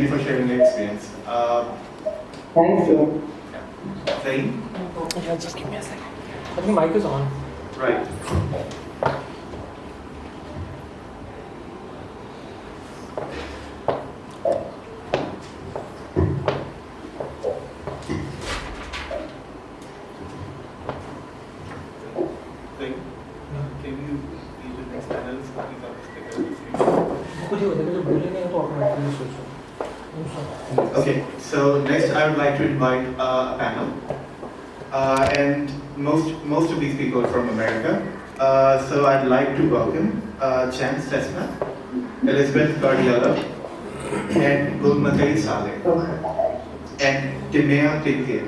you for sharing your experience. Thank you. Zain? Yeah, just give me a second. I think mic is on. Right. Zain, can you be the next panelist? Please up the screen. कुछ ही होता है, जो बोलेंगे तो automatically switch हो. Okay, so next I would like to invite a panel. And most of these people are from America. So I'd like to welcome Chance Tesma, Elizabeth Guardiola, and Gulmatai Saleh, and Timea Tikir.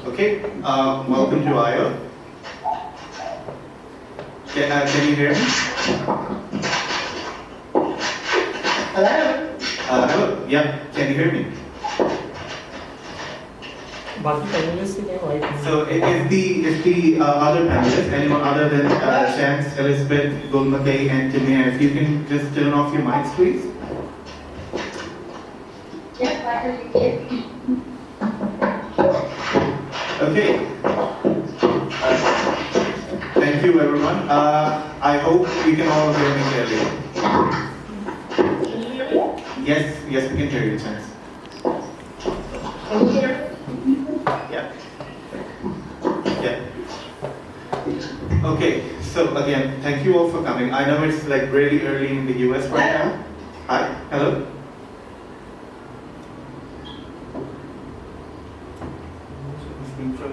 Okay, welcome to IO. Can you hear me? Hello? Hello, yeah, can you hear me? बाकी panelists के क्या mic नहीं. So if the other panelists, anyone other than Chance, Elizabeth, Gulmatai, and Timea, if you can just turn off your mics, please. Yes, I heard you. Okay. Thank you, everyone. I hope you can all hear me clearly. Yes, we can hear you, Chance. Can you hear me? Yeah. Okay, so again, thank you all for coming. I know it's like really early in the US right now. Hi, hello.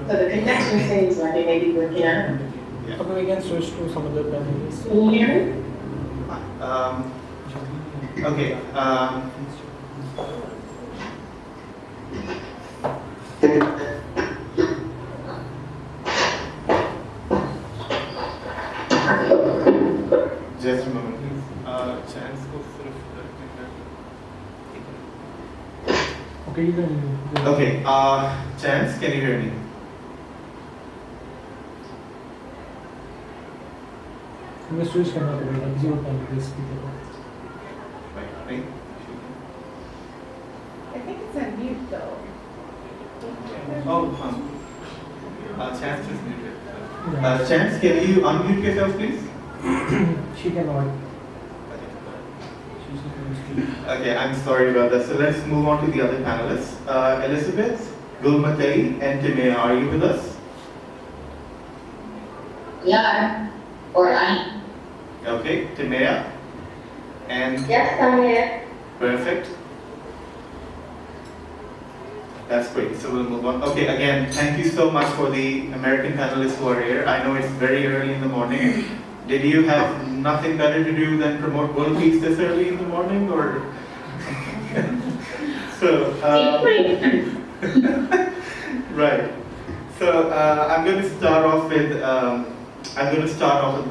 So the connection seems like it may be working out. Yeah. Okay, we can switch to some other panelists. Can you hear me? Okay. Just a moment, please. Chance को सिर्फ Okay, you can. Okay. Chance, can you hear me? हमें switch करना पड़ेगा किसी और panelist की तरफ. Right. I think it's on mute though. Oh, Chance is muted. Yeah. Chance, can you unmute yourself, please? She cannot. Okay, I'm sorry about that. So let's move on to the other panelists. Elizabeth, Gulmatai, and Timea, are you with us? Yeah. Or I. Okay, Timea. And Yes, I'm here. perfect. That's great. So we'll move on. Okay, again, thank you so much for the American panelists who are here. I know it's very early in the morning. Did you have nothing better to do than promote world peace this early in the morning, or? So, right. So I'm going to start off with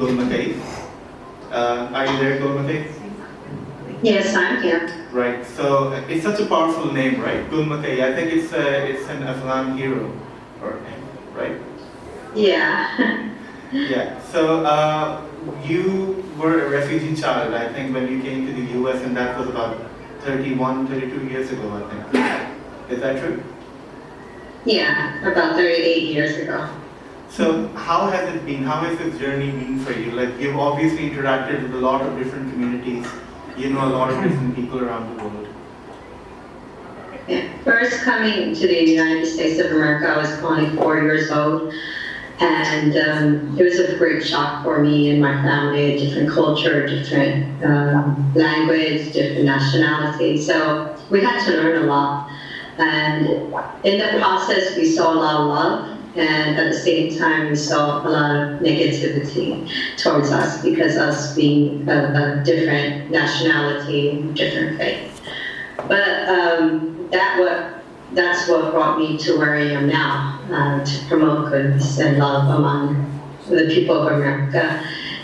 Gulmatai. Are you there, Gulmatai? Yes, I'm here. Right. So it's such a powerful name, right? Gulmatai. I think it's an Afghan hero, right? Yeah. Yeah. So you were a refugee child, I think, when you came to the US, and that was about 31, 32 years ago, I think. Is that true? Yeah, about 38 years ago. So how has it been? How has this journey been for you? Like, you've obviously interacted with a lot of different communities. You know a lot of different people around the world. Yeah. First coming to the United States of America, I was only 4 years old. And it was a great shock for me and my family, a different culture, different language, different nationality. So we had to learn a lot. And in the process, we saw a lot of love. And at the same time, we saw a lot of negativity towards us because us being a different nationality, different faith. But that's what brought me to where I am now, to promote goodness and love among the people of America.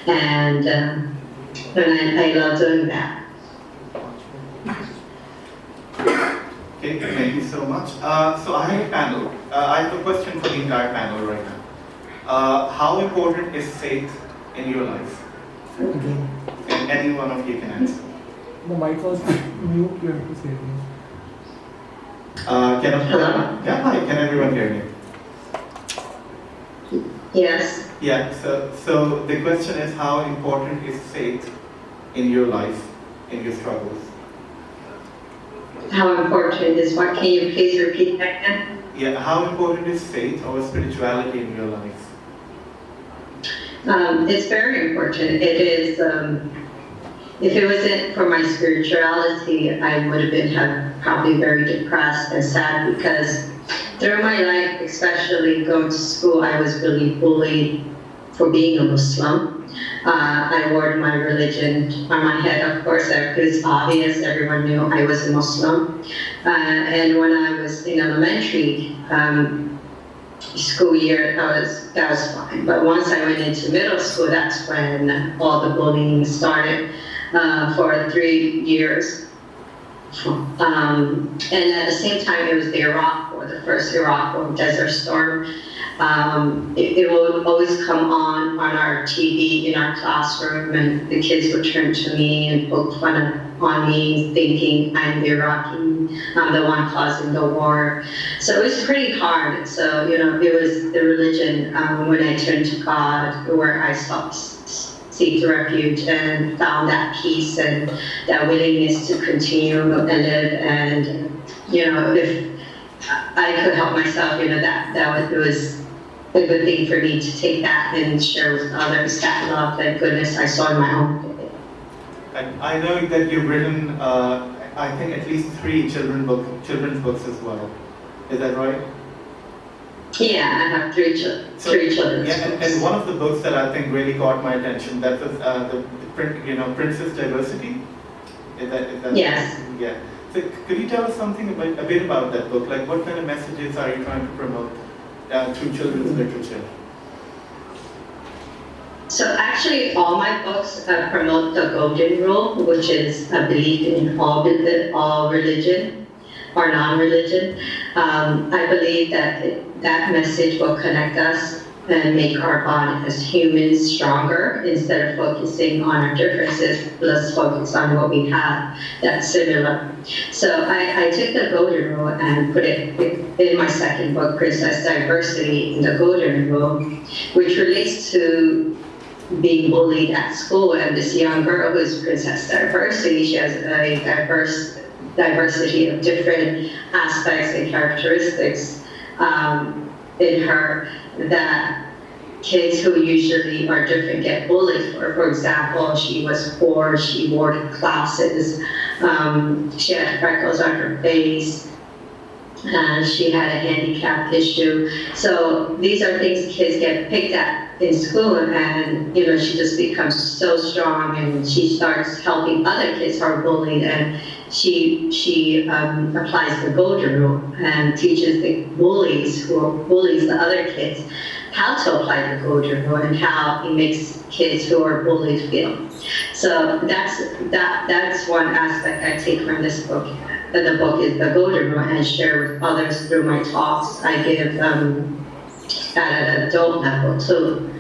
And I love doing that. Okay, thank you so much. So I have a panel. I have a question for the entire panel right now. How important is faith in your life? Again, And any one of you can answer. the mic was mute, you have to say it. Hi, can everyone hear me? Yes. Yeah, so the question is, how important is faith in your life, in your struggles? How important is what? Can you please repeat that again? Yeah, how important is faith or spirituality in your life? It's very important. It is, if it wasn't for my spirituality, I would have been probably very depressed and sad because through my life, especially going to school, I was really bullied for being a Muslim. I wore my religion on my head, of course. It was obvious, everyone knew I was a Muslim. And when I was in elementary school year, that was fine. But once I went into middle school, that's when all the bullying started for 3 years. And at the same time, it was the Iraq War, the first Iraq War, Desert Storm. It would always come on our TV in our classroom, and the kids would turn to me and poke fun on me, thinking I'm the Iraqi, I'm the one causing the war. So it was pretty hard. So, it was the religion when I turned to God, where I seek refuge and found that peace and that willingness to continue and live. And, if I could help myself, it was a good thing for me to take that and share with others that love, that goodness I saw in my own. And I know that you've written, I think, at least 3 children's books as well. Is that right? Yeah, I have 3 children. Yeah, and one of the books that I think really caught my attention, that was the Princess Diversity. Is that Yes. Yeah. So could you tell us something a bit about that book? Like, what kind of messages are you trying to promote through children's literature? So actually, all my books promote the Golden Rule, which is a belief in all religion or non-religion. I believe that message will connect us and make our body as humans stronger. Instead of focusing on our differences, let's focus on what we have that's similar. So I took the Golden Rule and put it in my second book, Princess Diversity in the Golden Rule, which relates to being bullied at school. And this young girl who's Princess Diversity, she has a diversity of different aspects and characteristics in her that kids who usually are different get bullied for. For example, she was poor, she wore glasses, she had freckles on her face, she had a handicap issue. So these are things kids get picked at in school, and she just becomes so strong, and she starts helping other kids who are bullied, and she applies the Golden Rule and teaches the bullies who bullies the other kids how to apply the Golden Rule and how it makes kids who are bullied feel. So that's one aspect I take from this book. The book is the Golden Rule, and share with others through my talks I give at an adult level too.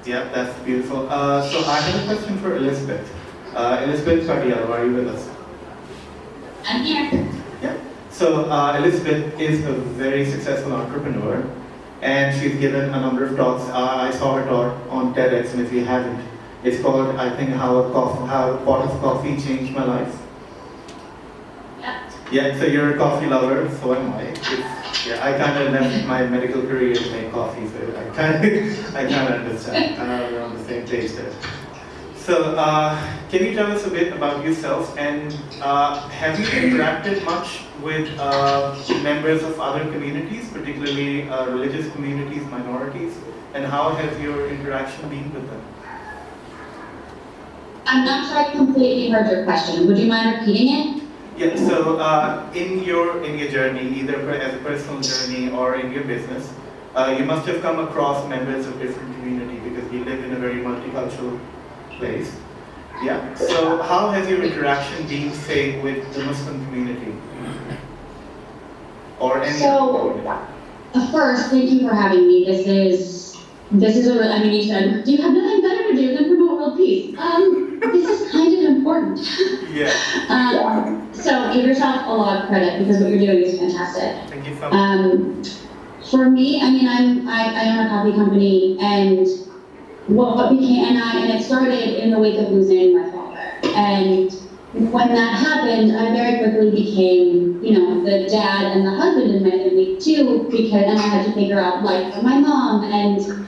Yeah, that's beautiful. So I have a question for Elizabeth. Elizabeth Cardiello, are you with us? I'm here. Yeah. So Elizabeth is a very successful entrepreneur, and she's given a number of talks. I saw her talk on TEDx, and if you haven't, it's called, I think, How a Pot of Coffee Changed My Life. Yep. Yeah, so you're a coffee lover, so am I. I kind of left my medical career to make coffee, so I kind of understand. We're on the same page there. So, can you tell us a bit about yourself, and have you interacted much with members of other communities, particularly religious communities, minorities, and how has your interaction been with them? I'm not sure I completely heard your question. Would you mind repeating it? Yeah, so in your journey, either as a personal journey or in your business, you must have come across members of different communities because we live in a very multicultural place. Yeah. So how has your interaction been, say, with the Muslim community or any other community? First, thank you for having me. This is this is I mean, you said, do you have nothing better to do than promote world peace? This is kind of important. Yeah. So give yourself a lot of credit because what you're doing is fantastic. Thank you so much. For me, I mean, I own a coffee company, and what became, and it started in the wake of losing my father. And when that happened, I very quickly became, you know, the dad and the husband in my family too, because then I had to figure out life for my mom, and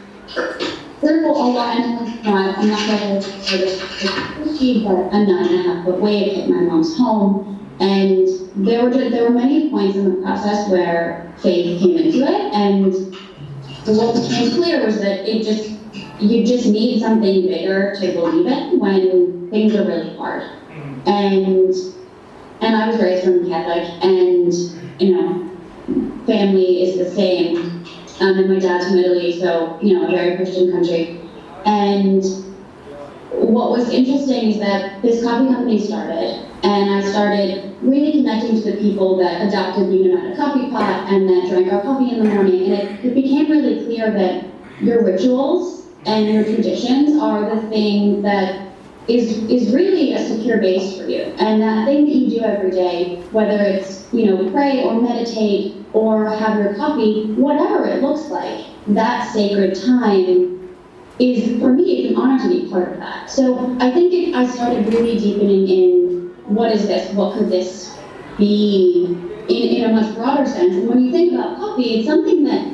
there were a lot, and I'm not going to say this pushy, but a 9.5-foot wave hit my mom's home. And there were many points in the process where faith came into it, and what became clear was that you just need something bigger to believe in when things are really hard. And I was raised from Catholic, and you know, family is the same. And my dad's from Italy, so you know, a very Christian country. And what was interesting is that this coffee company started, and I started really connecting to the people that adopted the United Coffee Pot and that drank our coffee in the morning. And it became really clear that your rituals and your traditions are the thing that is really a secure base for you. And that thing that you do every day, whether it's, you know, pray or meditate or have your coffee, whatever it looks like, that sacred time is, for me, it's an honor to be part of that. So I think I started really deepening in what is this, what could this be in a much broader sense. And when you think about coffee, it's something that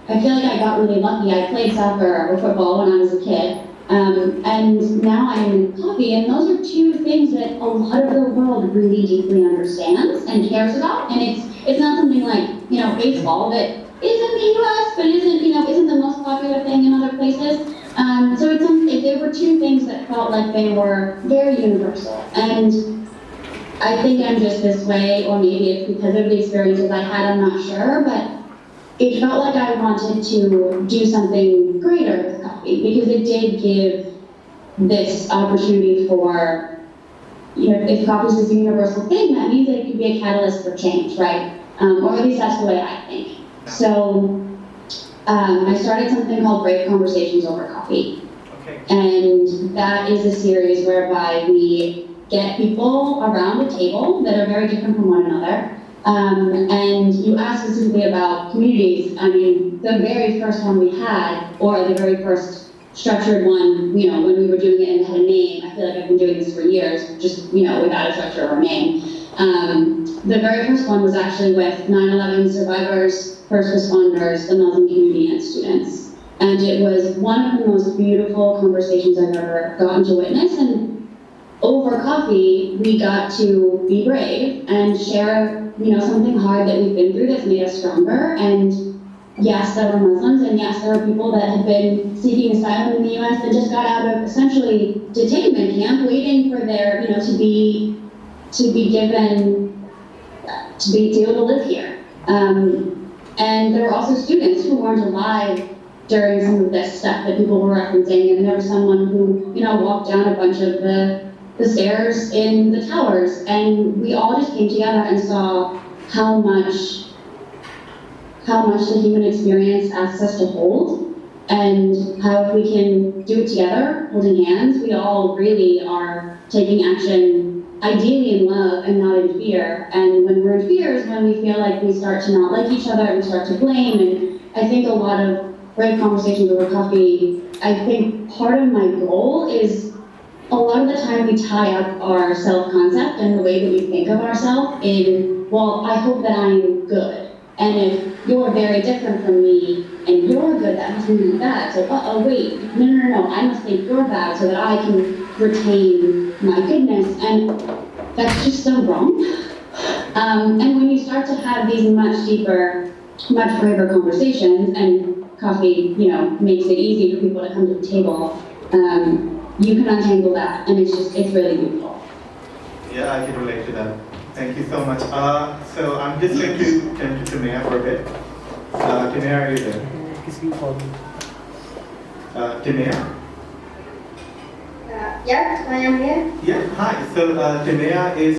I feel like I got really lucky. I played soccer or football when I was a kid. And now I'm in coffee, and those are two things that a lot of the world really deeply understands and cares about. And it's not something like, you know, baseball that is in the U.S. but isn't the most popular thing in other places. So there were two things that felt like they were very universal. And I think I'm just this way, or maybe it's because of the experiences I had, I'm not sure, but it felt like I wanted to do something greater with coffee, because it did give this opportunity for, you know, if coffee is this universal thing, that means that it could be a catalyst for change, right? Or at least that's the way I think. So I started something called Brave Conversations Over Coffee. Okay. And that is a series whereby we get people around a table that are very different from one another. And you asked specifically about communities. I mean, the very first one we had, or the very first structured one, you know, when we were doing it and had a name, I feel like I've been doing this for years, just, you know, without a structure or a name. The very first one was actually with 9/11 survivors, first responders, the Muslim community, and students. And it was one of the most beautiful conversations I've ever gotten to witness. And over coffee, we got to be brave and share, you know, something hard that we've been through that's made us stronger. And yes, there were Muslims, and yes, there were people that had been seeking asylum in the U.S. that just got out of essentially detainment camp, waiting for their, you know, to be given, to be able to live here. And there were also students who weren't alive during some of this stuff that people were referencing, and there was someone who, you know, walked down a bunch of the stairs in the towers, and we all just came together and saw how much the human experience asks us to hold, and how if we can do it together, holding hands, we all really are taking action, ideally in love and not in fear. And when we're in fear is when we feel like we start to not like each other and we start to blame. And I think a lot of Brave Conversations Over Coffee, I think part of my goal is a lot of the time we tie up our self-concept and the way that we think of ourselves in, well, I hope that I'm good. And if you're very different from me and you're good, that must mean you're bad. So, wait, no, I must think you're bad so that I can retain my goodness. And that's just so wrong. And when you start to have these much deeper, much braver conversations, and coffee, you know, makes it easy for people to come to the table, you can untangle that, and it's really beautiful. Yeah, I can relate to that. Thank you so much. So I'm just going to turn to Timea for a bit. Timea, are you there? Timea? Yes, I am here. Yeah, hi. So Timea is